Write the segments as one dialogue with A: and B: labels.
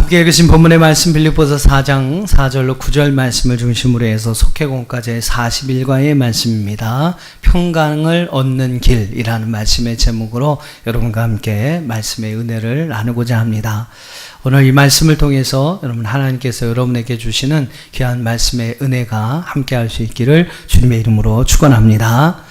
A: 함께 읽으신 본문의 말씀 빌립보서 4장 4절로 9절 말씀을 중심으로 해서 속회공과제 40일과의 말씀입니다. 평강을 얻는 길이라는 말씀의 제목으로 여러분과 함께 말씀의 은혜를 나누고자 합니다. 오늘 이 말씀을 통해서 여러분 하나님께서 여러분에게 주시는 귀한 말씀의 은혜가 함께 할 수 있기를 주님의 이름으로 축원합니다.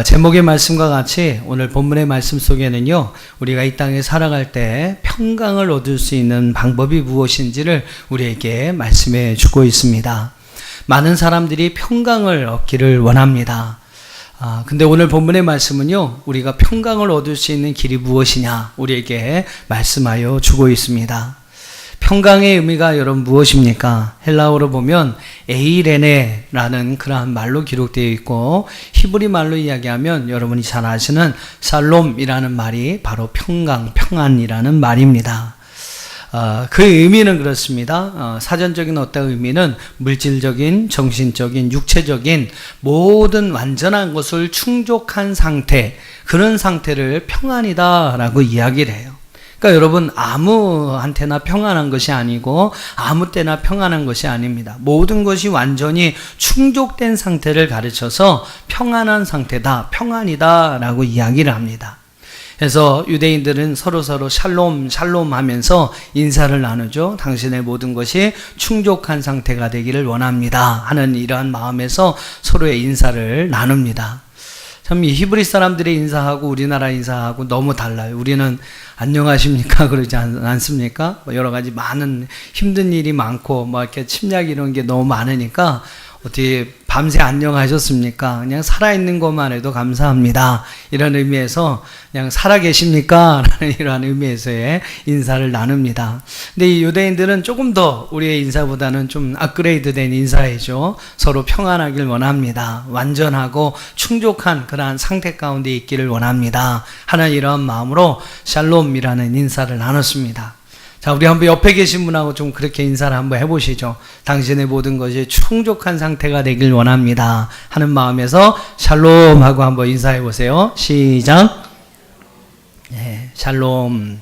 A: 제목의 말씀과 같이 오늘 본문의 말씀 속에는요, 우리가 이 땅에 살아갈 때 평강을 얻을 수 있는 방법이 무엇인지를 우리에게 말씀해 주고 있습니다. 많은 사람들이 평강을 얻기를 원합니다. 근데 오늘 본문의 말씀은요, 우리가 평강을 얻을 수 있는 길이 무엇이냐 우리에게 말씀하여 주고 있습니다. 평강의 의미가 여러분 무엇입니까? 헬라어로 보면 에이레네라는 그러한 말로 기록되어 있고, 히브리 말로 이야기하면 여러분이 잘 아시는 샬롬이라는 말이 바로 평강, 평안이라는 말입니다. 그 의미는 그렇습니다. 사전적인 어떤 의미는 물질적인, 정신적인, 육체적인 모든 완전한 것을 충족한 상태, 그런 상태를 평안이다라고 이야기를 해요. 그러니까 여러분, 아무한테나 평안한 것이 아니고 아무 때나 평안한 것이 아닙니다. 모든 것이 완전히 충족된 상태를 가르쳐서 평안한 상태다, 평안이다 라고 이야기를 합니다. 그래서 유대인들은 서로 샬롬 샬롬 하면서 인사를 나누죠. 당신의 모든 것이 충족한 상태가 되기를 원합니다 하는 이러한 마음에서 서로의 인사를 나눕니다. 참 이 히브리 사람들의 인사하고 우리나라 인사하고 너무 달라요. 우리는 안녕하십니까 그러지 않습니까? 여러 가지 많은 힘든 일이 많고 이렇게 침략 이런 게 너무 많으니까 어떻게 밤새 안녕하셨습니까? 그냥 살아있는 것만 해도 감사합니다. 이런 의미에서 그냥 살아계십니까? 라는 이러한 의미에서의 인사를 나눕니다. 근데 이 유대인들은 조금 더 우리의 인사보다는 좀 업그레이드 된 인사이죠. 서로 평안하길 원합니다. 완전하고 충족한 그러한 상태 가운데 있기를 원합니다 하는 이러한 마음으로 샬롬이라는 인사를 나눴습니다. 자, 우리 한번 옆에 계신 분하고 좀 그렇게 인사를 한번 해보시죠. 당신의 모든 것이 충족한 상태가 되길 원합니다 하는 마음에서 샬롬 하고 한번 인사해 보세요. 시작. 네, 샬롬.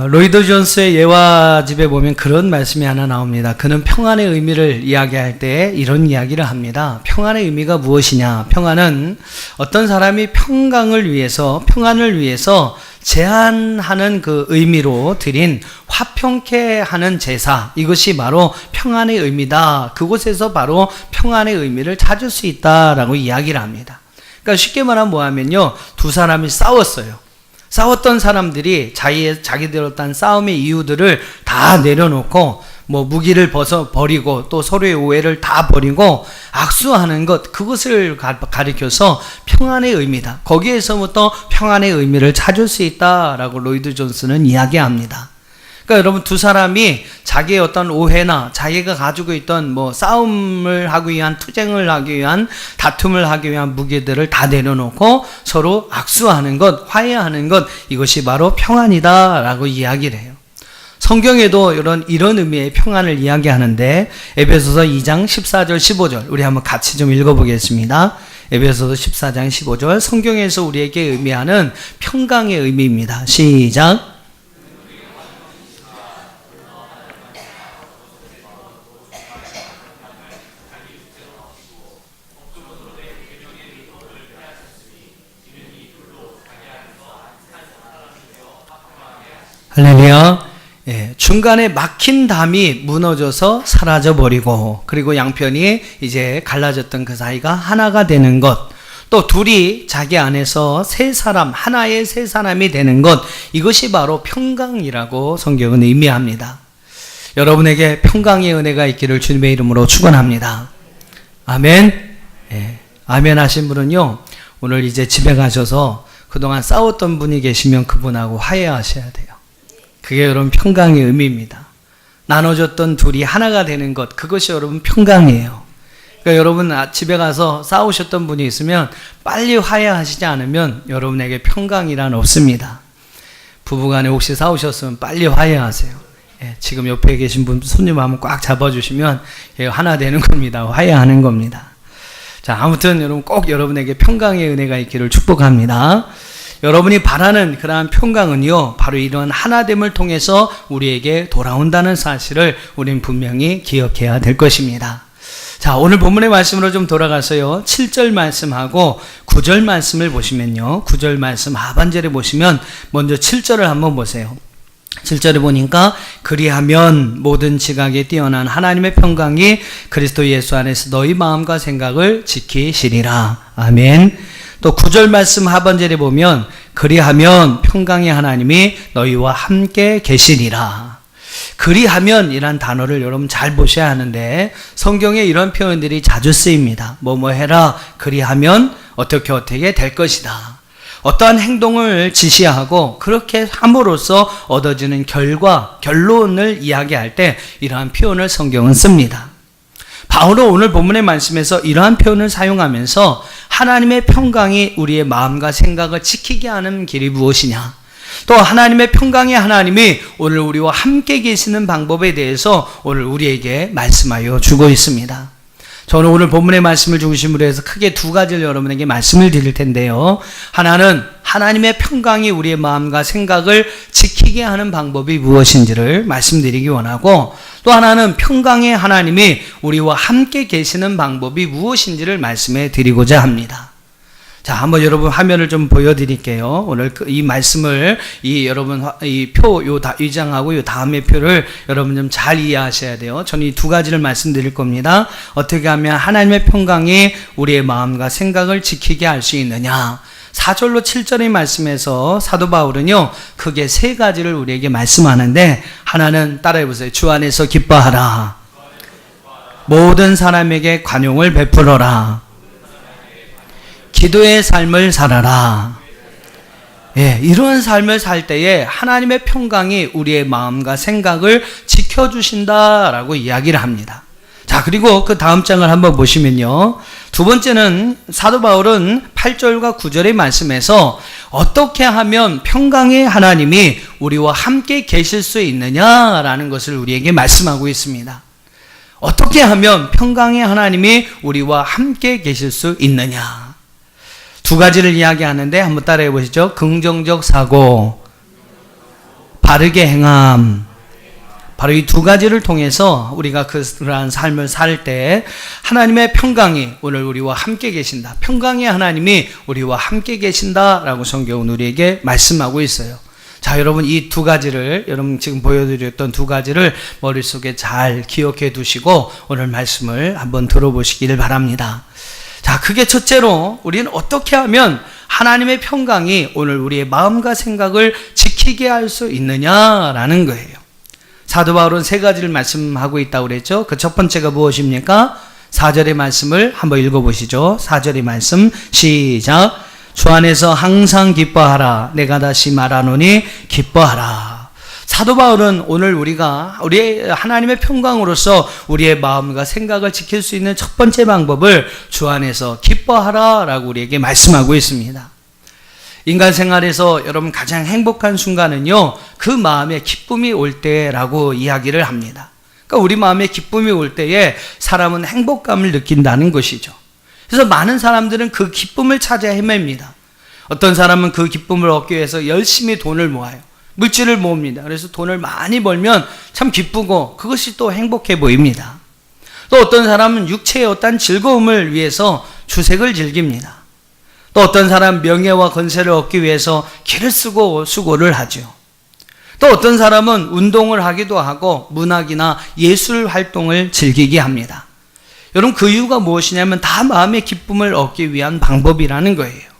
A: 로이드 존스의 예화집에 보면 그런 말씀이 하나 나옵니다. 그는 평안의 의미를 이야기할 때 이런 이야기를 합니다. 평안의 의미가 무엇이냐? 평안은 어떤 사람이 평강을 위해서, 평안을 위해서 제한하는 그 의미로 드린 화평케 하는 제사, 이것이 바로 평안의 의미다. 그곳에서 바로 평안의 의미를 찾을 수 있다라고 이야기를 합니다. 그러니까 쉽게 말하면 뭐하면요, 두 사람이 싸웠어요. 싸웠던 사람들이 자기들 어떤 싸움의 이유들을 다 내려놓고 무기를 버리고 또 서로의 오해를 다 버리고 악수하는 것, 그것을 가리켜서 평안의 의미다. 거기에서부터 평안의 의미를 찾을 수 있다라고 로이드 존스는 이야기합니다. 그러니까 여러분, 두 사람이 자기의 어떤 오해나 자기가 가지고 있던 싸움을 하기 위한, 투쟁을 하기 위한, 다툼을 하기 위한 무기들을 다 내려놓고 서로 악수하는 것, 화해하는 것, 이것이 바로 평안이다라고 이야기를 해요. 성경에도 이런 의미의 평안을 이야기하는데, 에베소서 2장 14절 15절 우리 한번 같이 좀 읽어보겠습니다. 에베소서 14장 15절 성경에서 우리에게 의미하는 평강의 의미입니다. 시작. 할렐루야. 예, 중간에 막힌 담이 무너져서 사라져버리고, 그리고 양편이 이제 갈라졌던 그 사이가 하나가 되는 것, 또 둘이 자기 안에서 하나의 세 사람이 되는 것, 이것이 바로 평강이라고 성경은 의미합니다. 여러분에게 평강의 은혜가 있기를 주님의 이름으로 축원합니다. 아멘. 예, 아멘 하신 분은요, 오늘 이제 집에 가셔서 그동안 싸웠던 분이 계시면 그분하고 화해하셔야 돼요. 그게 여러분 평강의 의미입니다. 나눠졌던 둘이 하나가 되는 것, 그것이 여러분 평강이에요. 그러니까 여러분 집에 가서 싸우셨던 분이 있으면 빨리 화해하시지 않으면 여러분에게 평강이란 없습니다. 부부간에 혹시 싸우셨으면 빨리 화해하세요. 예, 지금 옆에 계신 분 손님 한번 꽉 잡아주시면 하나 되는 겁니다. 화해하는 겁니다. 자, 아무튼 여러분 꼭 여러분에게 평강의 은혜가 있기를 축복합니다. 여러분이 바라는 그러한 평강은요, 바로 이런 하나됨을 통해서 우리에게 돌아온다는 사실을 우린 분명히 기억해야 될 것입니다. 자, 오늘 본문의 말씀으로 좀 돌아가서요, 7절 말씀하고 9절 말씀을 보시면요, 9절 말씀 하반절에 보시면 먼저 7절을 한번 보세요. 7절에 보니까 그리하면 모든 지각에 뛰어난 하나님의 평강이 그리스도 예수 안에서 너희 마음과 생각을 지키시리라. 아멘. 또 9절 말씀 하반절에 보면 그리하면 평강의 하나님이 너희와 함께 계시리라. 그리하면 이란 단어를 여러분 잘 보셔야 하는데 성경에 이런 표현들이 자주 쓰입니다. 뭐뭐 해라 그리하면 어떻게 될 것이다. 어떠한 행동을 지시하고 그렇게 함으로써 얻어지는 결론을 이야기할 때 이러한 표현을 성경은 씁니다. 바울은 오늘 본문의 말씀에서 이러한 표현을 사용하면서 하나님의 평강이 우리의 마음과 생각을 지키게 하는 길이 무엇이냐, 또 하나님의 평강의 하나님이 오늘 우리와 함께 계시는 방법에 대해서 오늘 우리에게 말씀하여 주고 있습니다. 저는 오늘 본문의 말씀을 중심으로 해서 크게 두 가지를 여러분에게 말씀을 드릴 텐데요. 하나는 하나님의 평강이 우리의 마음과 생각을 지키게 하는 방법이 무엇인지를 말씀드리기 원하고, 또 하나는 평강의 하나님이 우리와 함께 계시는 방법이 무엇인지를 말씀해 드리고자 합니다. 자, 한번 여러분 화면을 좀 보여드릴게요. 오늘 이 말씀을 여러분 이 장하고 요 다음의 표를 여러분 좀 잘 이해하셔야 돼요. 저는 이 두 가지를 말씀드릴 겁니다. 어떻게 하면 하나님의 평강이 우리의 마음과 생각을 지키게 할 수 있느냐. 4절로 7절의 말씀에서 사도 바울은요, 크게 세 가지를 우리에게 말씀하는데, 하나는 따라해 보세요. 주 안에서 기뻐하라. 모든 사람에게 관용을 베풀어라. 기도의 삶을 살아라. 예, 이런 삶을 살 때에 하나님의 평강이 우리의 마음과 생각을 지켜주신다라고 이야기를 합니다. 자, 그리고 그 다음 장을 한번 보시면요, 두 번째는 사도 바울은 8절과 9절의 말씀에서 어떻게 하면 평강의 하나님이 우리와 함께 계실 수 있느냐라는 것을 우리에게 말씀하고 있습니다. 어떻게 하면 평강의 하나님이 우리와 함께 계실 수 있느냐. 두 가지를 이야기하는데 한번 따라해 보시죠. 긍정적 사고, 바르게 행함. 바로 이 두 가지를 통해서 우리가 그러한 삶을 살 때 하나님의 평강이 오늘 우리와 함께 계신다. 평강의 하나님이 우리와 함께 계신다라고 성경은 우리에게 말씀하고 있어요. 자, 여러분 이 두 가지를, 여러분 지금 보여드렸던 두 가지를 머릿속에 잘 기억해 두시고 오늘 말씀을 한번 들어보시기를 바랍니다. 자, 그게 첫째로 우리는 어떻게 하면 하나님의 평강이 오늘 우리의 마음과 생각을 지키게 할 수 있느냐라는 거예요. 사도 바울은 세 가지를 말씀하고 있다고 그랬죠. 그 첫 번째가 무엇입니까? 4절의 말씀을 한번 읽어보시죠. 4절의 말씀 시작. 주 안에서 항상 기뻐하라. 내가 다시 말하노니 기뻐하라. 사도 바울은 오늘 우리가 우리의 하나님의 평강으로서 우리의 마음과 생각을 지킬 수 있는 첫 번째 방법을 주 안에서 기뻐하라라고 우리에게 말씀하고 있습니다. 인간 생활에서 여러분 가장 행복한 순간은요, 그 마음에 기쁨이 올 때라고 이야기를 합니다. 그러니까 우리 마음에 기쁨이 올 때에 사람은 행복감을 느낀다는 것이죠. 그래서 많은 사람들은 그 기쁨을 찾아 헤맵니다. 어떤 사람은 그 기쁨을 얻기 위해서 열심히 돈을 모아요. 물질을 모읍니다. 그래서 돈을 많이 벌면 참 기쁘고 그것이 또 행복해 보입니다. 또 어떤 사람은 육체의 어떤 즐거움을 위해서 주색을 즐깁니다. 또 어떤 사람은 명예와 권세를 얻기 위해서 기를 쓰고 수고를 하죠. 또 어떤 사람은 운동을 하기도 하고 문학이나 예술 활동을 즐기게 합니다. 여러분 그 이유가 무엇이냐면 다 마음의 기쁨을 얻기 위한 방법이라는 거예요.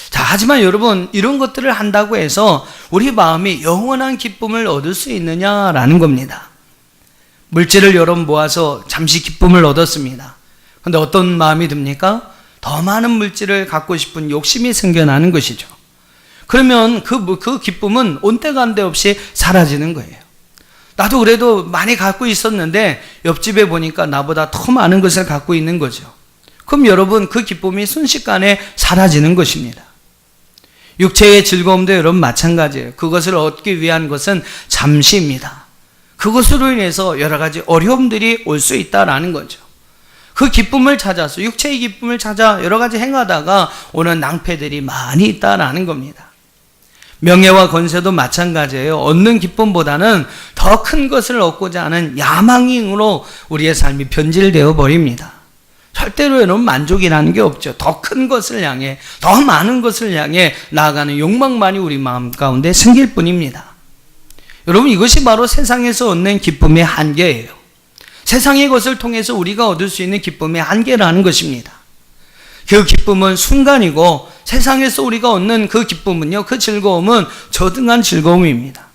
A: 자, 하지만 여러분 이런 것들을 한다고 해서 우리 마음이 영원한 기쁨을 얻을 수 있느냐라는 겁니다. 물질을 여러분 모아서 잠시 기쁨을 얻었습니다. 그런데 어떤 마음이 듭니까? 더 많은 물질을 갖고 싶은 욕심이 생겨나는 것이죠. 그러면 그 기쁨은 온데간데 없이 사라지는 거예요. 나도 그래도 많이 갖고 있었는데 옆집에 보니까 나보다 더 많은 것을 갖고 있는 거죠. 그럼 여러분 그 기쁨이 순식간에 사라지는 것입니다. 육체의 즐거움도 여러분 마찬가지예요. 그것을 얻기 위한 것은 잠시입니다. 그것으로 인해서 여러 가지 어려움들이 올 수 있다라는 거죠. 그 그 기쁨을 찾아서 육체의 기쁨을 찾아 여러 가지 행하다가 오는 낭패들이 많이 있다라는 겁니다. 명예와 권세도 마찬가지예요. 얻는 기쁨보다는 더 큰 것을 얻고자 하는 야망으로 우리의 삶이 변질되어 버립니다. 절대로 여러분 만족이라는 게 없죠. 더 큰 것을 향해, 더 많은 것을 향해 나아가는 욕망만이 우리 마음 가운데 생길 뿐입니다. 여러분, 이것이 바로 세상에서 얻는 기쁨의 한계예요. 세상의 것을 통해서 우리가 얻을 수 있는 기쁨의 한계라는 것입니다. 그 기쁨은 순간이고 세상에서 우리가 얻는 그 기쁨은요, 그 즐거움은 저등한 즐거움입니다.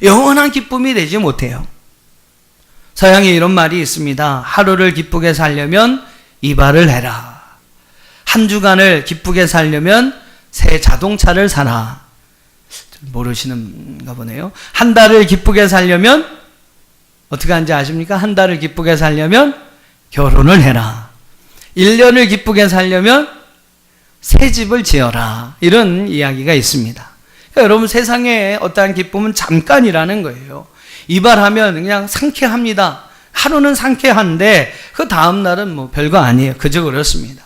A: 영원한 기쁨이 되지 못해요. 서양에 이런 말이 있습니다. 하루를 기쁘게 살려면 이발을 해라. 한 주간을 기쁘게 살려면 새 자동차를 사라. 모르시는가 보네요. 한 달을 기쁘게 살려면 어떻게 하는지 아십니까? 한 달을 기쁘게 살려면 결혼을 해라. 1년을 기쁘게 살려면 새 집을 지어라. 이런 이야기가 있습니다. 그러니까 여러분, 세상에 어떠한 기쁨은 잠깐이라는 거예요. 이발하면 그냥 상쾌합니다. 하루는 상쾌한데 그 다음 날은 뭐 별거 아니에요. 그저 그렇습니다.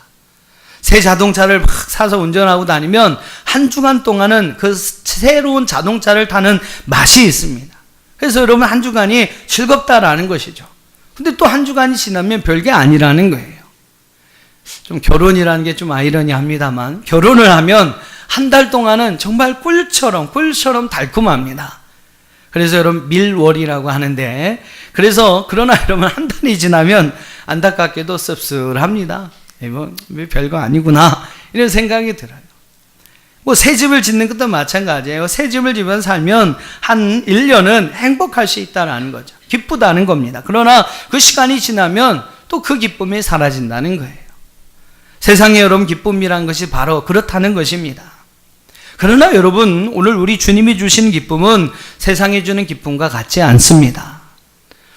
A: 새 자동차를 막 사서 운전하고 다니면 한 주간 동안은 그 새로운 자동차를 타는 맛이 있습니다. 그래서 여러분, 한 주간이 즐겁다라는 것이죠. 근데 또 한 주간이 지나면 별게 아니라는 거예요. 좀 결혼이라는 게 좀 아이러니합니다만, 결혼을 하면 한 달 동안은 정말 꿀처럼 달콤합니다. 그래서 여러분, 밀월이라고 하는데, 그러나 여러분, 한 달이 지나면 안타깝게도 씁쓸합니다. 뭐 별거 아니구나, 이런 생각이 들어요. 뭐 새 집을 짓는 것도 마찬가지예요. 새 집을 지으면 살면 한 1년은 행복할 수 있다는 거죠. 기쁘다는 겁니다. 그러나 그 시간이 지나면 또 그 기쁨이 사라진다는 거예요. 세상에 여러분, 기쁨이란 것이 바로 그렇다는 것입니다. 그러나 여러분, 오늘 우리 주님이 주신 기쁨은 세상이 주는 기쁨과 같지 않습니다.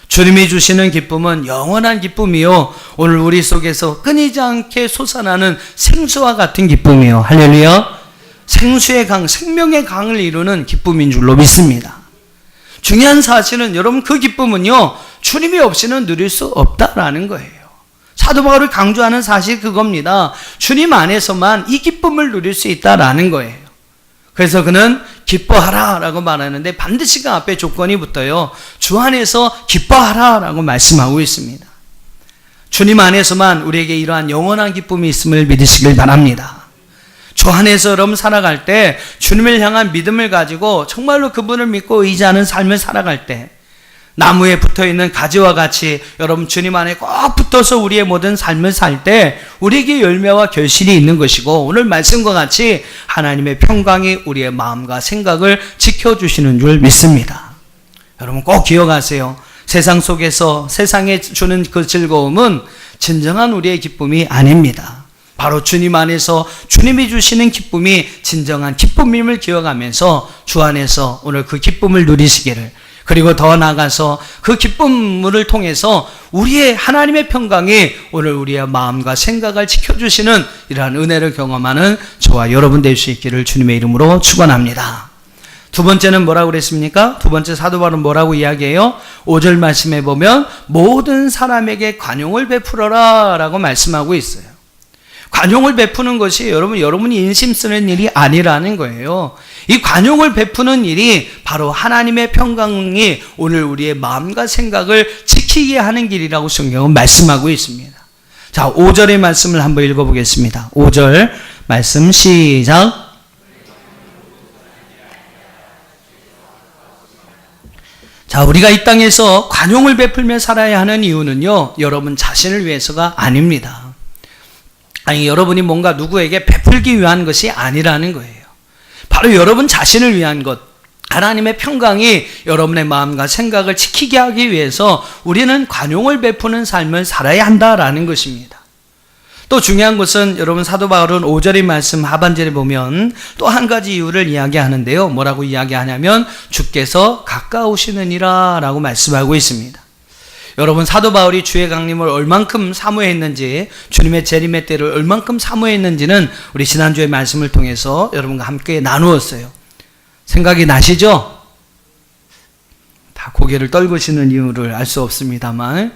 A: 주님이 주시는 기쁨은 영원한 기쁨이요, 오늘 우리 속에서 끊이지 않게 솟아나는 생수와 같은 기쁨이요. 할렐루야. 생수의 강, 생명의 강을 이루는 기쁨인 줄로 믿습니다. 중요한 사실은 여러분, 그 기쁨은요, 주님이 없이는 누릴 수 없다라는 거예요. 사도 바울이 강조하는 사실이 그겁니다. 주님 안에서만 이 기쁨을 누릴 수 있다라는 거예요. 그래서 그는 기뻐하라 라고 말하는데 반드시 그 앞에 조건이 붙어요. 주 안에서 기뻐하라 라고 말씀하고 있습니다. 주님 안에서만 우리에게 이러한 영원한 기쁨이 있음을 믿으시길 바랍니다. 주 안에서 여러분 살아갈 때, 주님을 향한 믿음을 가지고 정말로 그분을 믿고 의지하는 삶을 살아갈 때, 나무에 붙어있는 가지와 같이 여러분 주님 안에 꼭 붙어서 우리의 모든 삶을 살 때 우리에게 열매와 결실이 있는 것이고, 오늘 말씀과 같이 하나님의 평강이 우리의 마음과 생각을 지켜주시는 줄 믿습니다. 여러분 꼭 기억하세요. 세상 속에서 세상에 주는 그 즐거움은 진정한 우리의 기쁨이 아닙니다. 바로 주님 안에서 주님이 주시는 기쁨이 진정한 기쁨임을 기억하면서 주 안에서 오늘 그 기쁨을 누리시기를, 그리고 더 나아가서 그 기쁨을 통해서 우리의 하나님의 평강이 오늘 우리의 마음과 생각을 지켜주시는 이러한 은혜를 경험하는 저와 여러분 될 수 있기를 주님의 이름으로 축원합니다. 두 번째는 뭐라고 그랬습니까? 두 번째 사도 바울은 뭐라고 이야기해요? 5절 말씀에 보면 모든 사람에게 관용을 베풀어라 라고 말씀하고 있어요. 관용을 베푸는 것이 여러분이 인심 쓰는 일이 아니라는 거예요. 이 관용을 베푸는 일이 바로 하나님의 평강이 오늘 우리의 마음과 생각을 지키게 하는 길이라고 성경은 말씀하고 있습니다. 자, 5절의 말씀을 한번 읽어보겠습니다. 5절 말씀 시작. 자, 우리가 이 땅에서 관용을 베풀며 살아야 하는 이유는요, 여러분 자신을 위해서가 아닙니다. 아니, 여러분이 뭔가 누구에게 베풀기 위한 것이 아니라는 거예요. 바로 여러분 자신을 위한 것, 하나님의 평강이 여러분의 마음과 생각을 지키게 하기 위해서 우리는 관용을 베푸는 삶을 살아야 한다라는 것입니다. 또 중요한 것은 여러분, 사도 바울은 5절의 말씀 하반절에 보면 또 한 가지 이유를 이야기하는데요. 뭐라고 이야기하냐면 주께서 가까우시느니라 라고 말씀하고 있습니다. 여러분, 사도 바울이 주의 강림을 얼만큼 사모했는지, 주님의 재림의 때를 얼만큼 사모했는지는 우리 지난주의 말씀을 통해서 여러분과 함께 나누었어요. 생각이 나시죠? 다 고개를 떨구시는 이유를 알 수 없습니다만,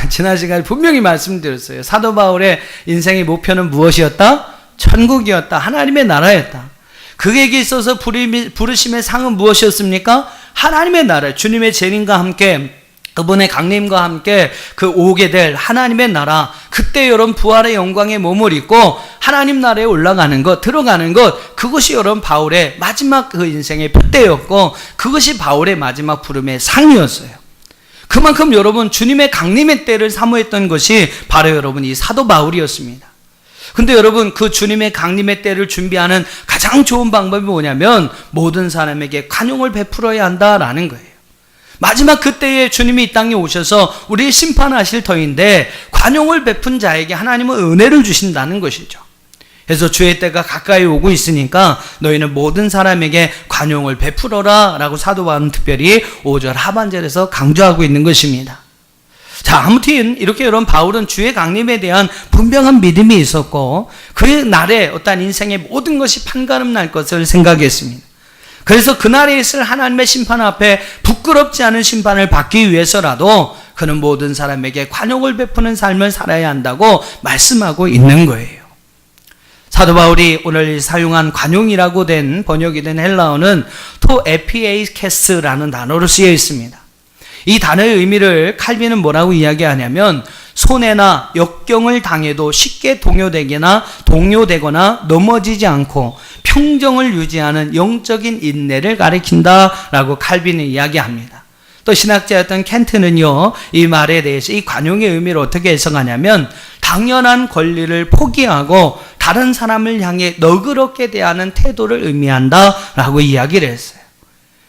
A: 지난 시간에 분명히 말씀드렸어요. 사도 바울의 인생의 목표는 무엇이었다? 천국이었다. 하나님의 나라였다. 그에게 있어서 부르심의 상은 무엇이었습니까? 하나님의 나라, 주님의 재림과 함께 그분의 강림과 함께 그 오게 될 하나님의 나라, 그때 여러분 부활의 영광의 몸을 입고 하나님 나라에 올라가는 것, 들어가는 것, 그것이 여러분 바울의 마지막 그 인생의 표대였고 그것이 바울의 마지막 부름의 상이었어요. 그만큼 여러분 주님의 강림의 때를 사모했던 것이 바로 여러분 이 사도 바울이었습니다. 근데 여러분 그 주님의 강림의 때를 준비하는 가장 좋은 방법이 뭐냐면 모든 사람에게 관용을 베풀어야 한다라는 거예요. 마지막 그때에 주님이 이 땅에 오셔서 우리를 심판하실 터인데 관용을 베푼 자에게 하나님은 은혜를 주신다는 것이죠. 그래서 주의 때가 가까이 오고 있으니까 너희는 모든 사람에게 관용을 베풀어라 라고 사도 바울은 특별히 5절 하반절에서 강조하고 있는 것입니다. 자, 아무튼 이렇게 여러분 바울은 주의 강림에 대한 분명한 믿음이 있었고 그 날에 어떤 인생의 모든 것이 판가름 날 것을 생각했습니다. 그래서 그날에 있을 하나님의 심판 앞에 부끄럽지 않은 심판을 받기 위해서라도 그는 모든 사람에게 관용을 베푸는 삶을 살아야 한다고 말씀하고 있는 거예요. 사도 바울이 오늘 사용한 관용이라고 된 번역이 된 헬라어는 to epieiskes라는 단어로 쓰여 있습니다. 이 단어의 의미를 칼빈은 뭐라고 이야기하냐면 손해나 역경을 당해도 쉽게 동요되거나 넘어지지 않고 평정을 유지하는 영적인 인내를 가리킨다라고 칼빈이 이야기합니다. 또 신학자였던 켄트는요, 이 말에 대해서 이 관용의 의미를 어떻게 해석하냐면 당연한 권리를 포기하고 다른 사람을 향해 너그럽게 대하는 태도를 의미한다라고 이야기를 했어요.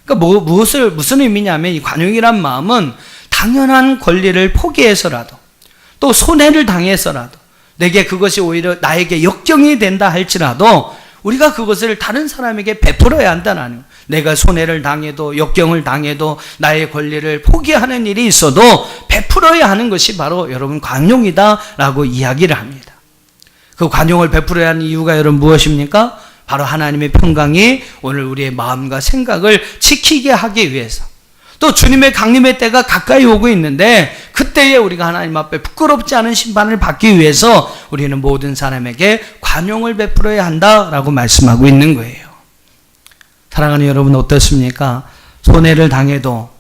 A: 그러니까 무슨 의미냐면 이 관용이란 마음은 당연한 권리를 포기해서라도 또 손해를 당해서라도 내게 그것이 오히려 나에게 역경이 된다 할지라도 우리가 그것을 다른 사람에게 베풀어야 한다는 거예요. 내가 손해를 당해도 역경을 당해도 나의 권리를 포기하는 일이 있어도 베풀어야 하는 것이 바로 여러분 관용이다라고 이야기를 합니다. 그 관용을 베풀어야 하는 이유가 여러분 무엇입니까? 바로 하나님의 평강이 오늘 우리의 마음과 생각을 지키게 하기 위해서 또 주님의 강림의 때가 가까이 오고 있는데 그때에 우리가 하나님 앞에 부끄럽지 않은 심판을 받기 위해서 우리는 모든 사람에게 관용을 베풀어야 한다라고 말씀하고 있는 거예요. 사랑하는 여러분 어떻습니까? 손해를 당해도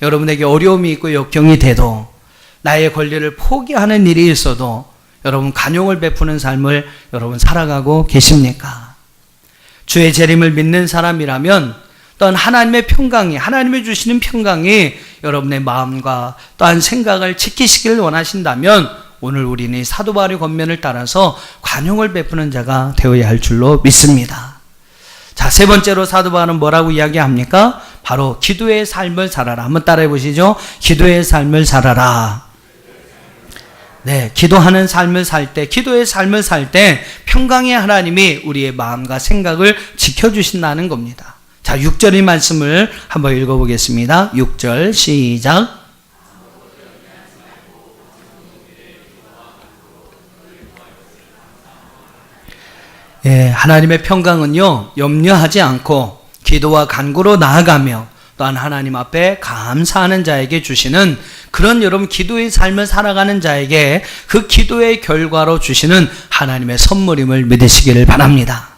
A: 여러분에게 어려움이 있고 역경이 돼도 나의 권리를 포기하는 일이 있어도 여러분 관용을 베푸는 삶을 여러분 살아가고 계십니까? 주의 재림을 믿는 사람이라면 또한 하나님의 평강이, 하나님이 주시는 평강이 여러분의 마음과 또한 생각을 지키시길 원하신다면 오늘 우리는 사도 바울의 권면을 따라서 관용을 베푸는 자가 되어야 할 줄로 믿습니다. 자, 세 번째로 사도 바울은 뭐라고 이야기합니까? 바로 기도의 삶을 살아라. 한번 따라해 보시죠. 기도의 삶을 살아라. 네, 기도하는 삶을 살 때, 기도의 삶을 살 때 평강의 하나님이 우리의 마음과 생각을 지켜주신다는 겁니다. 자, 6절의 말씀을 한번 읽어보겠습니다. 6절 시작. 예, 하나님의 평강은요, 염려하지 않고 기도와 간구로 나아가며 또한 하나님 앞에 감사하는 자에게 주시는 그런 여러분 기도의 삶을 살아가는 자에게 그 기도의 결과로 주시는 하나님의 선물임을 믿으시기를 바랍니다.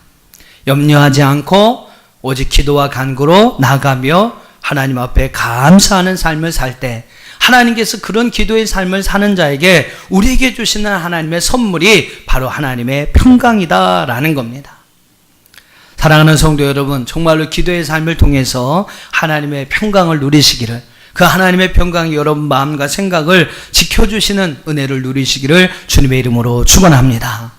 A: 염려하지 않고 오직 기도와 간구로 나아가며 하나님 앞에 감사하는 삶을 살 때 하나님께서 그런 기도의 삶을 사는 자에게 우리에게 주시는 하나님의 선물이 바로 하나님의 평강이다라는 겁니다. 사랑하는 성도 여러분, 정말로 기도의 삶을 통해서 하나님의 평강을 누리시기를, 그 하나님의 평강이 여러분 마음과 생각을 지켜주시는 은혜를 누리시기를 주님의 이름으로 축원합니다.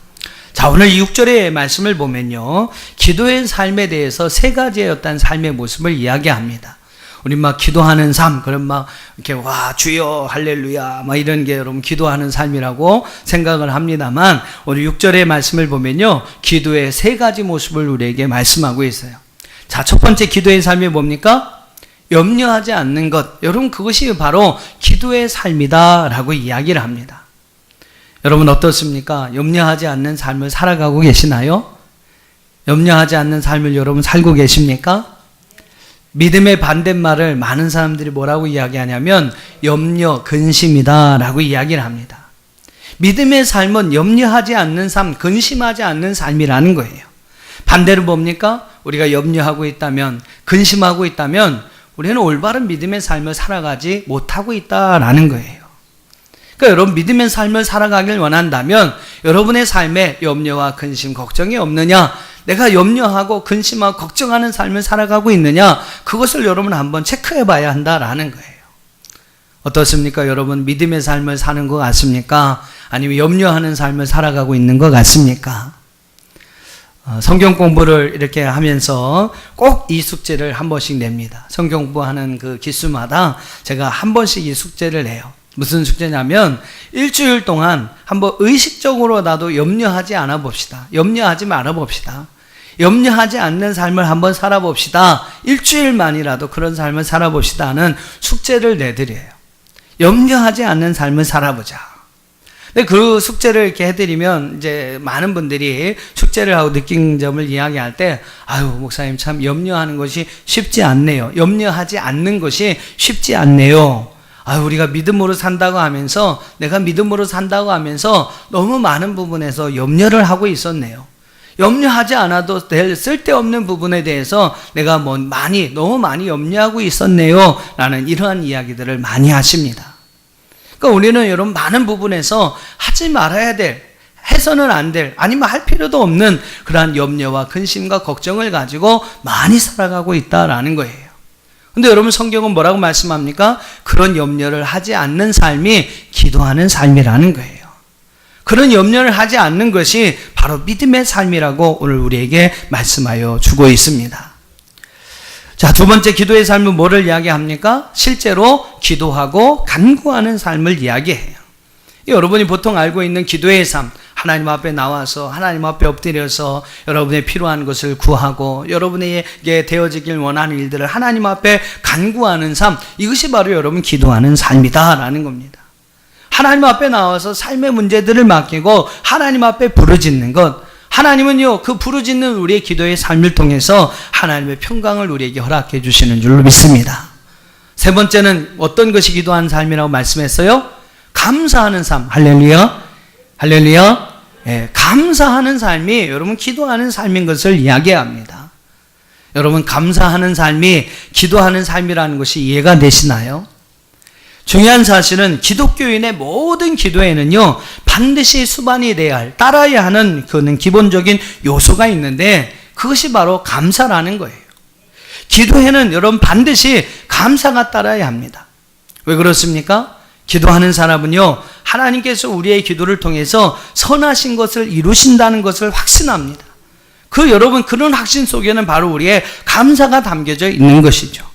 A: 자, 오늘 6절의 말씀을 보면요, 기도의 삶에 대해서 세 가지의 어떤 삶의 모습을 이야기합니다. 우리 막 기도하는 삶, 그럼 막 이렇게 와 주여 할렐루야 막 이런 게 여러분 기도하는 삶이라고 생각을 합니다만 오늘 6절의 말씀을 보면요, 기도의 세 가지 모습을 우리에게 말씀하고 있어요. 자, 첫 번째 기도의 삶이 뭡니까? 염려하지 않는 것. 여러분 그것이 바로 기도의 삶이다라고 이야기를 합니다. 여러분 어떻습니까? 염려하지 않는 삶을 살아가고 계시나요? 염려하지 않는 삶을 여러분 살고 계십니까? 믿음의 반대말을 많은 사람들이 뭐라고 이야기하냐면 염려, 근심이다라고 이야기를 합니다. 믿음의 삶은 염려하지 않는 삶, 근심하지 않는 삶이라는 거예요. 반대로 뭡니까? 우리가 염려하고 있다면, 근심하고 있다면 우리는 올바른 믿음의 삶을 살아가지 못하고 있다라는 거예요. 그러니까 여러분, 믿음의 삶을 살아가길 원한다면 여러분의 삶에 염려와 근심, 걱정이 없느냐, 내가 염려하고 근심하고 걱정하는 삶을 살아가고 있느냐, 그것을 여러분 한번 체크해 봐야 한다라는 거예요. 어떻습니까? 여러분, 믿음의 삶을 사는 것 같습니까? 아니면 염려하는 삶을 살아가고 있는 것 같습니까? 성경 공부를 이렇게 하면서 꼭 이 숙제를 한 번씩 냅니다. 성경 공부하는 그 기수마다 제가 한 번씩 이 숙제를 내요. 무슨 숙제냐면 일주일 동안 한번 의식적으로 나도 염려하지 않아 봅시다. 염려하지 말아 봅시다. 염려하지 않는 삶을 한번 살아봅시다. 일주일만이라도 그런 삶을 살아봅시다 하는 숙제를 내드려요. 염려하지 않는 삶을 살아보자. 근데 그 숙제를 이렇게 해드리면 이제 많은 분들이 숙제를 하고 느낀 점을 이야기할 때, 아유, 목사님 참 염려하는 것이 쉽지 않네요. 염려하지 않는 것이 쉽지 않네요. 아유, 우리가 믿음으로 산다고 하면서, 내가 믿음으로 산다고 하면서 너무 많은 부분에서 염려를 하고 있었네요. 염려하지 않아도 될 쓸데없는 부분에 대해서 내가 너무 많이 염려하고 있었네요. 라는 이러한 이야기들을 많이 하십니다. 그러니까 우리는 여러분 많은 부분에서 하지 말아야 될, 해서는 안 될, 아니면 할 필요도 없는 그러한 염려와 근심과 걱정을 가지고 많이 살아가고 있다라는 거예요. 근데 여러분, 성경은 뭐라고 말씀합니까? 그런 염려를 하지 않는 삶이 기도하는 삶이라는 거예요. 그런 염려를 하지 않는 것이 바로 믿음의 삶이라고 오늘 우리에게 말씀하여 주고 있습니다. 자, 두 번째 기도의 삶은 뭐를 이야기합니까? 실제로 기도하고 간구하는 삶을 이야기해요. 여러분이 보통 알고 있는 기도의 삶, 하나님 앞에 나와서 하나님 앞에 엎드려서 여러분의 필요한 것을 구하고 여러분에게 되어지길 원하는 일들을 하나님 앞에 간구하는 삶, 이것이 바로 여러분 기도하는 삶이다라는 겁니다. 하나님 앞에 나와서 삶의 문제들을 맡기고 하나님 앞에 부르짖는 것, 하나님은요, 그 부르짖는 우리의 기도의 삶을 통해서 하나님의 평강을 우리에게 허락해 주시는 줄로 믿습니다. 세 번째는 어떤 것이 기도하는 삶이라고 말씀했어요? 감사하는 삶. 할렐루야. 할렐루야. 예, 감사하는 삶이 여러분 기도하는 삶인 것을 이야기합니다. 여러분, 감사하는 삶이 기도하는 삶이라는 것이 이해가 되시나요? 중요한 사실은 기독교인의 모든 기도에는요, 반드시 수반이 돼야 할, 따라야 하는 그는 기본적인 요소가 있는데 그것이 바로 감사라는 거예요. 기도에는 여러분 반드시 감사가 따라야 합니다. 왜 그렇습니까? 기도하는 사람은요, 하나님께서 우리의 기도를 통해서 선하신 것을 이루신다는 것을 확신합니다. 여러분, 그런 확신 속에는 바로 우리의 감사가 담겨져 있는 것이죠.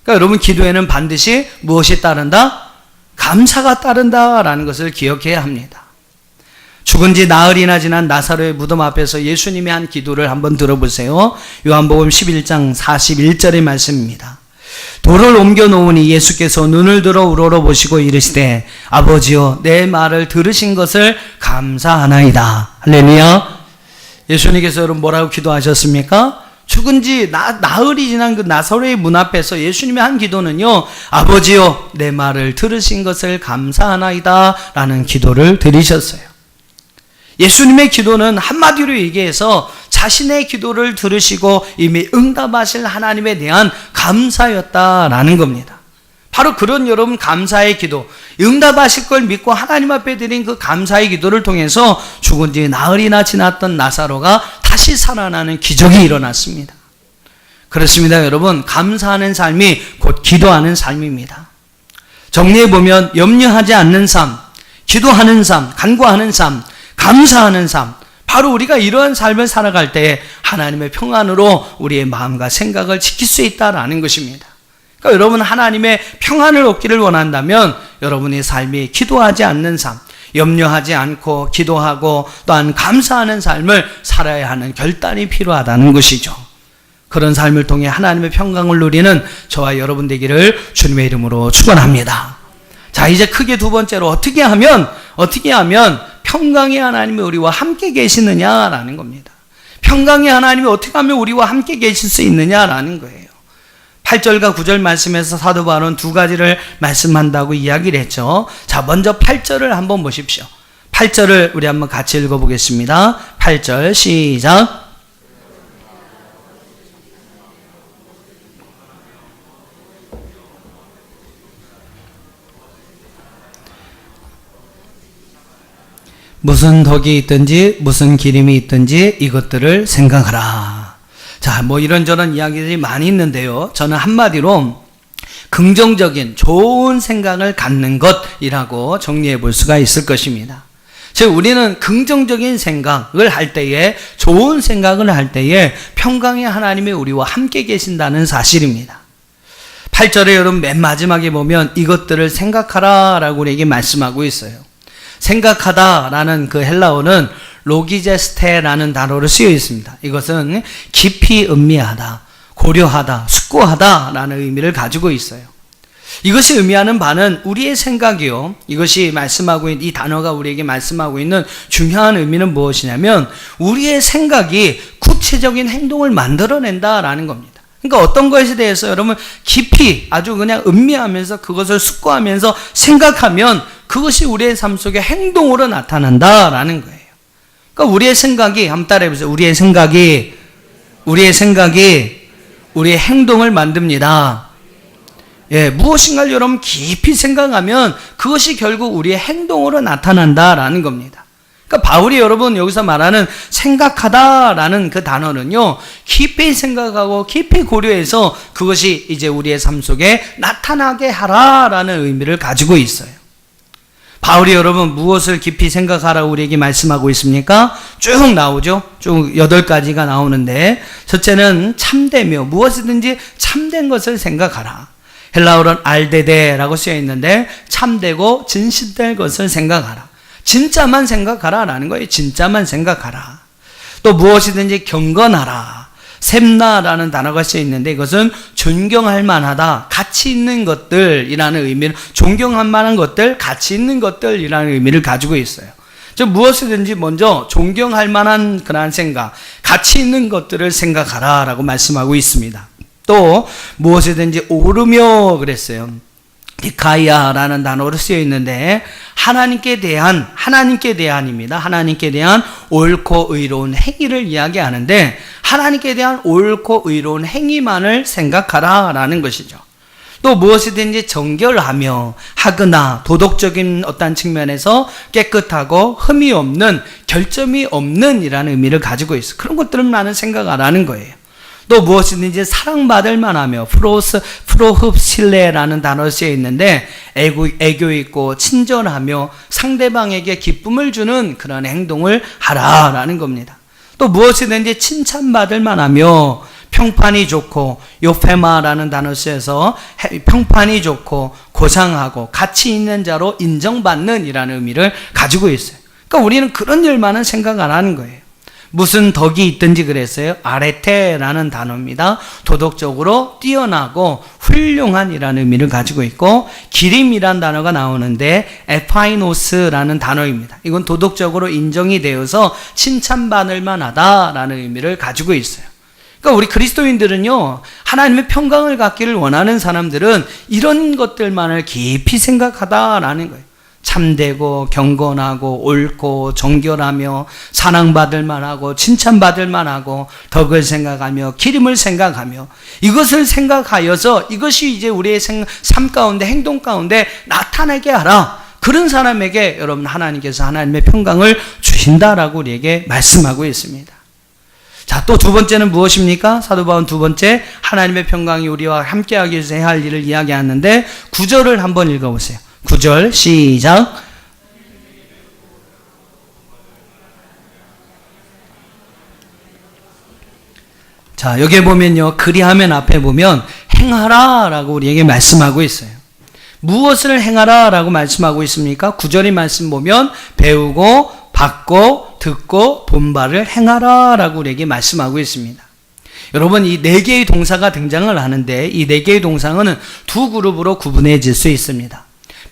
A: 그러니까 여러분, 기도에는 반드시 무엇이 따른다? 감사가 따른다라는 것을 기억해야 합니다. 죽은 지 나흘이나 지난 나사로의 무덤 앞에서 예수님이 한 기도를 한번 들어보세요. 요한복음 11장 41절의 말씀입니다. 돌을 옮겨 놓으니 예수께서 눈을 들어 우러러보시고 이르시되 아버지여, 내 말을 들으신 것을 감사하나이다. 할렐루야. 예수님께서 여러분 뭐라고 기도하셨습니까? 죽은 지 나흘이 지난 그 나사로의 문 앞에서 예수님의 한 기도는요, 아버지여, 내 말을 들으신 것을 감사하나이다 라는 기도를 드리셨어요. 예수님의 기도는 한마디로 얘기해서 자신의 기도를 들으시고 이미 응답하실 하나님에 대한 감사였다라는 겁니다. 바로 그런 여러분 감사의 기도, 응답하실 걸 믿고 하나님 앞에 드린 그 감사의 기도를 통해서 죽은 지 나흘이나 지났던 나사로가 다시 살아나는 기적이 일어났습니다. 그렇습니다, 여러분. 감사하는 삶이 곧 기도하는 삶입니다. 정리해보면 염려하지 않는 삶, 기도하는 삶, 간구하는 삶, 감사하는 삶, 바로 우리가 이러한 삶을 살아갈 때 하나님의 평안으로 우리의 마음과 생각을 지킬 수 있다라는 것입니다. 그러니까 여러분, 하나님의 평안을 얻기를 원한다면 여러분의 삶이 기도하지 않는 삶, 염려하지 않고 기도하고 또한 감사하는 삶을 살아야 하는 결단이 필요하다는 것이죠. 그런 삶을 통해 하나님의 평강을 누리는 저와 여러분 되기를 주님의 이름으로 축원합니다. 자, 이제 크게 두 번째로 어떻게 하면 평강의 하나님이 우리와 함께 계시느냐라는 겁니다. 평강의 하나님이 어떻게 하면 우리와 함께 계실 수 있느냐라는 거예요. 8절과 9절 말씀에서 사도 바울은 두 가지를 말씀한다고 이야기를 했죠. 자, 먼저 8절을 한번 보십시오. 8절을 우리 한번 같이 읽어보겠습니다. 8절 시작. 무슨 덕이 있든지 무슨 기림이 있든지 이것들을 생각하라. 자, 뭐 이런저런 이야기들이 많이 있는데요. 저는 한마디로 긍정적인 좋은 생각을 갖는 것이라고 정리해 볼 수가 있을 것입니다. 즉 우리는 긍정적인 생각을 할 때에, 좋은 생각을 할 때에 평강의 하나님이 우리와 함께 계신다는 사실입니다. 8절에 여러분 맨 마지막에 보면 이것들을 생각하라 라고 우리에게 말씀하고 있어요. 생각하다라는 그 헬라어는 로기제스테라는 단어로 쓰여 있습니다. 이것은 깊이 음미하다, 고려하다, 숙고하다라는 의미를 가지고 있어요. 이것이 의미하는 바는 우리의 생각이요. 이것이 말씀하고 있는 이 단어가 우리에게 말씀하고 있는 중요한 의미는 무엇이냐면 우리의 생각이 구체적인 행동을 만들어낸다라는 겁니다. 그러니까 어떤 것에 대해서 여러분 깊이 아주 그냥 음미하면서 그것을 숙고하면서 생각하면 그것이 우리의 삶 속에 행동으로 나타난다라는 거예요. 그러니까 우리의 생각이, 한번 따라해보세요. 우리의 생각이 우리의 행동을 만듭니다. 예, 무엇인가를 여러분 깊이 생각하면 그것이 결국 우리의 행동으로 나타난다라는 겁니다. 그러니까 바울이 여러분 여기서 말하는 생각하다라는 그 단어는요, 깊이 생각하고 깊이 고려해서 그것이 이제 우리의 삶 속에 나타나게 하라라는 의미를 가지고 있어요. 바울이 여러분 무엇을 깊이 생각하라고 우리에게 말씀하고 있습니까? 쭉 나오죠. 쭉 8가지가 나오는데, 첫째는 참되며 무엇이든지 참된 것을 생각하라. 헬라어로는 알데데라고 쓰여 있는데 참되고 진실될 것을 생각하라. 진짜만 생각하라 라는 거예요. 진짜만 생각하라. 또 무엇이든지 경건하라. 셈나라는 단어가 쓰여 있는데 이것은 존경할 만하다, 가치 있는 것들이라는 의미를, 존경할 만한 것들, 가치 있는 것들이라는 의미를 가지고 있어요. 즉 무엇이든지 먼저 존경할 만한 그러한 생각, 가치 있는 것들을 생각하라 라고 말씀하고 있습니다. 또 무엇이든지 오르며 그랬어요. 디카이아라는 단어로 쓰여 있는데 하나님께 대한입니다. 하나님께 대한 옳고 의로운 행위를 이야기하는데 하나님께 대한 옳고 의로운 행위만을 생각하라 라는 것이죠. 또 무엇이든지 정결하며 하거나 도덕적인 어떤 측면에서 깨끗하고 흠이 없는, 결점이 없는 이라는 의미를 가지고 있어. 그런 것들은 나는 생각하라는 거예요. 또 무엇이든지 사랑받을 만하며 프로흡실레라는 단어가 쓰여 있는데 애교 있고 친절하며 상대방에게 기쁨을 주는 그런 행동을 하라라는 겁니다. 또 무엇이든지 칭찬받을 만하며 평판이 좋고, 요페마라는 단어 쓰여서 평판이 좋고 고상하고 가치 있는 자로 인정받는 이라는 의미를 가지고 있어요. 그러니까 우리는 그런 일만은 생각 안 하는 거예요. 무슨 덕이 있든지 그랬어요. 아레테라는 단어입니다. 도덕적으로 뛰어나고 훌륭한이라는 의미를 가지고 있고, 기림이라는 단어가 나오는데 에파이노스라는 단어입니다. 이건 도덕적으로 인정이 되어서 칭찬받을 만하다라는 의미를 가지고 있어요. 그러니까 우리 그리스도인들은요, 하나님의 평강을 갖기를 원하는 사람들은 이런 것들만을 깊이 생각하다라는 거예요. 참되고 경건하고 옳고 정결하며 사랑받을 만하고 칭찬받을 만하고 덕을 생각하며 기림을 생각하며 이것을 생각하여서 이것이 이제 우리의 삶 가운데, 행동 가운데 나타나게 하라. 그런 사람에게 여러분 하나님께서 하나님의 평강을 주신다라고 우리에게 말씀하고 있습니다. 자, 또 두 번째는 무엇입니까? 사도 바울은 두 번째 하나님의 평강이 우리와 함께하기 위해서 해야 할 일을 이야기하는데 9절을 한번 읽어보세요. 9절 시작. 자, 여기에 보면요, 그리하면 앞에 보면 행하라 라고 우리에게 말씀하고 있어요. 무엇을 행하라 라고 말씀하고 있습니까? 9절의 말씀 보면 배우고 받고 듣고 본 바를 행하라 라고 우리에게 말씀하고 있습니다. 여러분, 이 4개의 동사가 등장을 하는데 이 4개의 동사는 두 그룹으로 구분해질 수 있습니다.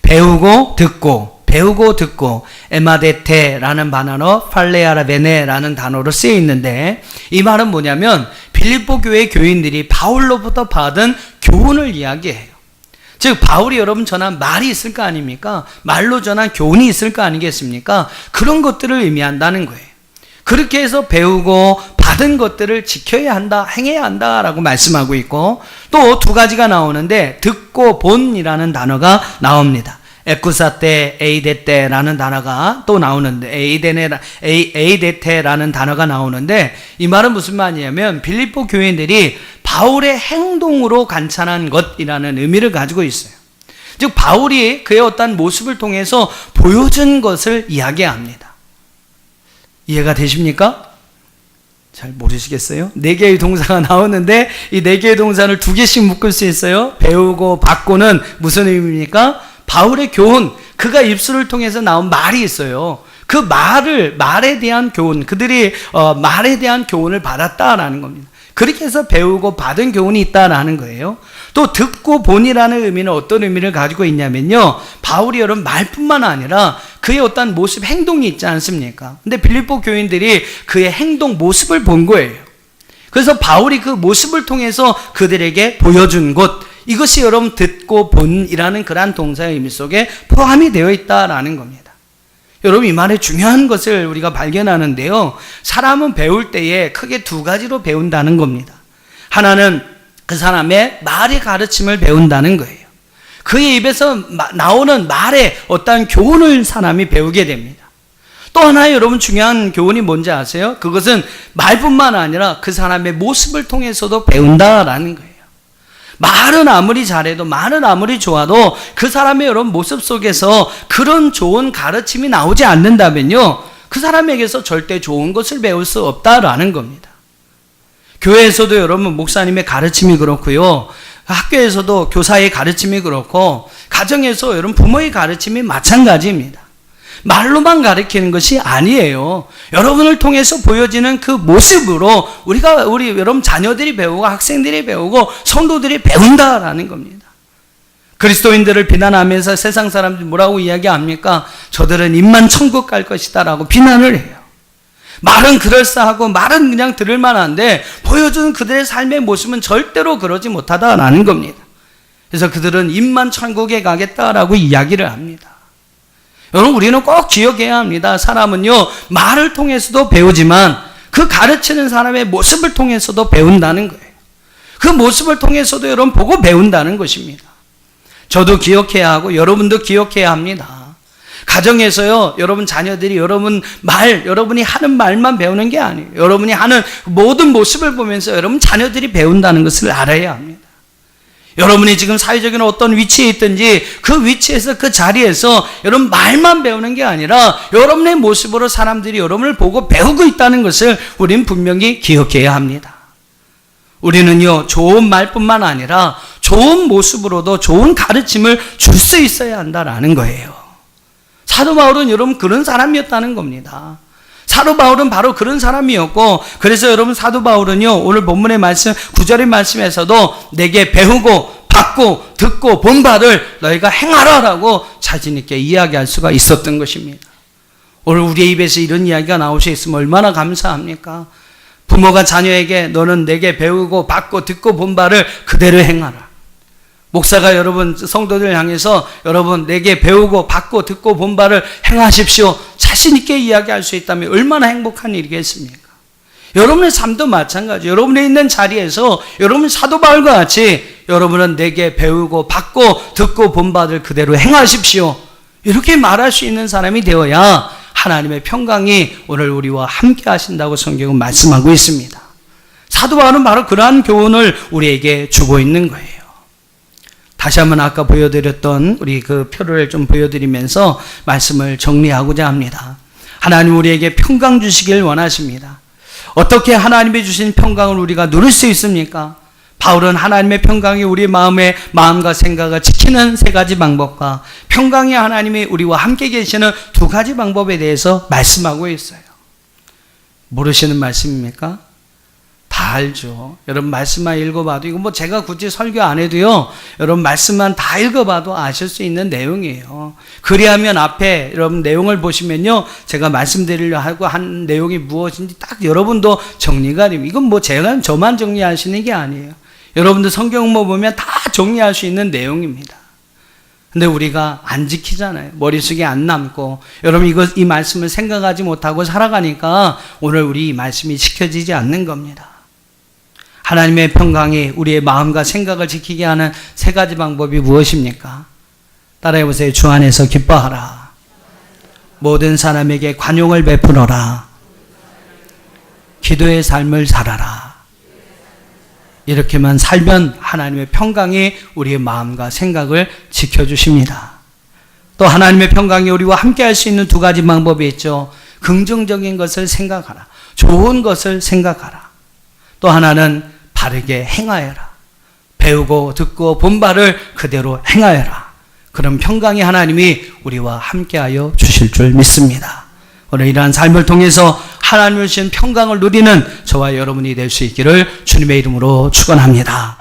A: 배우고 듣고 배우고 듣고 에마데테라는 단어로 팔레아라베네라는 단어로 쓰여 있는데, 이 말은 뭐냐면 빌립보 교회 교인들이 바울로부터 받은 교훈을 이야기해요. 즉 바울이 여러분 전한 말이 있을 거 아닙니까? 말로 전한 교훈이 있을 거 아니겠습니까? 그런 것들을 의미한다는 거예요. 그렇게 해서 배우고 받은 것들을 지켜야 한다, 행해야 한다라고 말씀하고 있고, 또 두 가지가 나오는데 듣고 본이라는 단어가 나옵니다. 에쿠사테, 에이데테라는 단어가 또 나오는데, 에이데테라는 단어가 나오는데, 이 말은 무슨 말이냐면 빌립보 교인들이 바울의 행동으로 관찰한 것이라는 의미를 가지고 있어요. 즉 바울이 그의 어떤 모습을 통해서 보여준 것을 이야기합니다. 이해가 되십니까? 잘 모르시겠어요? 4개의 동사가 나오는데 이 4개의 동사를 2개씩 묶을 수 있어요. 배우고 받고는 무슨 의미입니까? 바울의 교훈, 그가 입술을 통해서 나온 말이 있어요. 그 말에 대한 교훈, 그들이 말에 대한 교훈을 받았다라는 겁니다. 그렇게 해서 배우고 받은 교훈이 있다라는 거예요. 또 듣고 본이라는 의미는 어떤 의미를 가지고 있냐면요, 바울이 여러분 말뿐만 아니라 그의 어떤 모습, 행동이 있지 않습니까? 근데 빌립보 교인들이 그의 행동, 모습을 본 거예요. 그래서 바울이 그 모습을 통해서 그들에게 보여준 것, 이것이 여러분 듣고 본이라는 그러한 동사의 의미 속에 포함이 되어 있다라는 겁니다. 여러분 이 말의 중요한 것을 우리가 발견하는데요, 사람은 배울 때에 크게 2가지로 배운다는 겁니다. 하나는 그 사람의 말의 가르침을 배운다는 거예요. 그의 입에서 나오는 말의 어떠한 교훈을 사람이 배우게 됩니다. 또 하나의 여러분 중요한 교훈이 뭔지 아세요? 그것은 말뿐만 아니라 그 사람의 모습을 통해서도 배운다라는 거예요. 말은 아무리 잘해도, 말은 아무리 좋아도 그 사람의 여러분 모습 속에서 그런 좋은 가르침이 나오지 않는다면요, 그 사람에게서 절대 좋은 것을 배울 수 없다라는 겁니다. 교회에서도 여러분 목사님의 가르침이 그렇고요, 학교에서도 교사의 가르침이 그렇고, 가정에서 여러분 부모의 가르침이 마찬가지입니다. 말로만 가르치는 것이 아니에요. 여러분을 통해서 보여지는 그 모습으로 우리 여러분 자녀들이 배우고 학생들이 배우고 성도들이 배운다라는 겁니다. 그리스도인들을 비난하면서 세상 사람들이 뭐라고 이야기합니까? 저들은 입만 천국 갈 것이다 라고 비난을 해요. 말은 그럴싸하고 말은 그냥 들을 만한데 보여주는 그들의 삶의 모습은 절대로 그러지 못하다라는 겁니다. 그래서 그들은 입만 천국에 가겠다라고 이야기를 합니다. 여러분 우리는 꼭 기억해야 합니다. 사람은요 말을 통해서도 배우지만 그 가르치는 사람의 모습을 통해서도 배운다는 거예요. 그 모습을 통해서도 여러분 보고 배운다는 것입니다. 저도 기억해야 하고 여러분도 기억해야 합니다. 가정에서요 여러분 자녀들이 여러분이 하는 말만 배우는 게 아니에요. 여러분이 하는 모든 모습을 보면서 여러분 자녀들이 배운다는 것을 알아야 합니다. 여러분이 지금 사회적인 어떤 위치에 있든지 그 위치에서 그 자리에서 여러분 말만 배우는 게 아니라 여러분의 모습으로 사람들이 여러분을 보고 배우고 있다는 것을 우리는 분명히 기억해야 합니다. 우리는요 좋은 말뿐만 아니라 좋은 모습으로도 좋은 가르침을 줄 수 있어야 한다라는 거예요. 사도 바울은 여러분 그런 사람이었다는 겁니다. 사도 바울은 바로 그런 사람이었고, 그래서 여러분 사도 바울은요 오늘 본문의 말씀 9절의 말씀에서도 내게 배우고 받고 듣고 본 바를 너희가 행하라 라고 자신 있게 이야기할 수가 있었던 것입니다. 오늘 우리의 입에서 이런 이야기가 나올 수 있으면 얼마나 감사합니까? 부모가 자녀에게 너는 내게 배우고 받고 듣고 본 바를 그대로 행하라. 목사가 여러분 성도들 향해서 여러분 내게 배우고 받고 듣고 본 바를 행하십시오 자신 있게 이야기할 수 있다면 얼마나 행복한 일이겠습니까? 여러분의 삶도 마찬가지. 여러분이 있는 자리에서 여러분 사도 바울과 같이 여러분은 내게 배우고 받고 듣고 본 바를 그대로 행하십시오 이렇게 말할 수 있는 사람이 되어야 하나님의 평강이 오늘 우리와 함께 하신다고 성경은 말씀하고 있습니다. 사도 바울은 바로 그러한 교훈을 우리에게 주고 있는 거예요. 다시 한번 아까 보여드렸던 우리 그 표를 좀 보여드리면서 말씀을 정리하고자 합니다. 하나님 우리에게 평강 주시길 원하십니다. 어떻게 하나님이 주신 평강을 우리가 누릴 수 있습니까? 바울은 하나님의 평강이 우리 마음과 생각을 지키는 3가지 방법과 평강이 하나님이 우리와 함께 계시는 2가지 방법에 대해서 말씀하고 있어요. 모르시는 말씀입니까? 다 알죠. 여러분 말씀만 읽어봐도 이거 뭐 제가 굳이 설교 안 해도요. 여러분 말씀만 다 읽어봐도 아실 수 있는 내용이에요. 그리하면 앞에 여러분 내용을 보시면요. 제가 말씀드리려 하고 한 내용이 무엇인지 딱 여러분도 정리가 됩니다. 이건 뭐 제가 저만 정리하시는 게 아니에요. 여러분들 성경만 보면 다 정리할 수 있는 내용입니다. 근데 우리가 안 지키잖아요. 머릿속에 안 남고. 여러분 이 말씀을 생각하지 못하고 살아가니까 오늘 우리 이 말씀이 지켜지지 않는 겁니다. 하나님의 평강이 우리의 마음과 생각을 지키게 하는 세 가지 방법이 무엇입니까? 따라해 보세요. 주 안에서 기뻐하라. 모든 사람에게 관용을 베풀어라. 기도의 삶을 살아라. 이렇게만 살면 하나님의 평강이 우리의 마음과 생각을 지켜주십니다. 또 하나님의 평강이 우리와 함께 할 수 있는 두 가지 방법이 있죠. 긍정적인 것을 생각하라. 좋은 것을 생각하라. 또 하나는 바르게 행하여라. 배우고 듣고 본 바를 그대로 행하여라. 그런 평강이 하나님이 우리와 함께하여 주실 줄 믿습니다. 오늘 이러한 삶을 통해서 하나님을 주신 평강을 누리는 저와 여러분이 될 수 있기를 주님의 이름으로 축원합니다.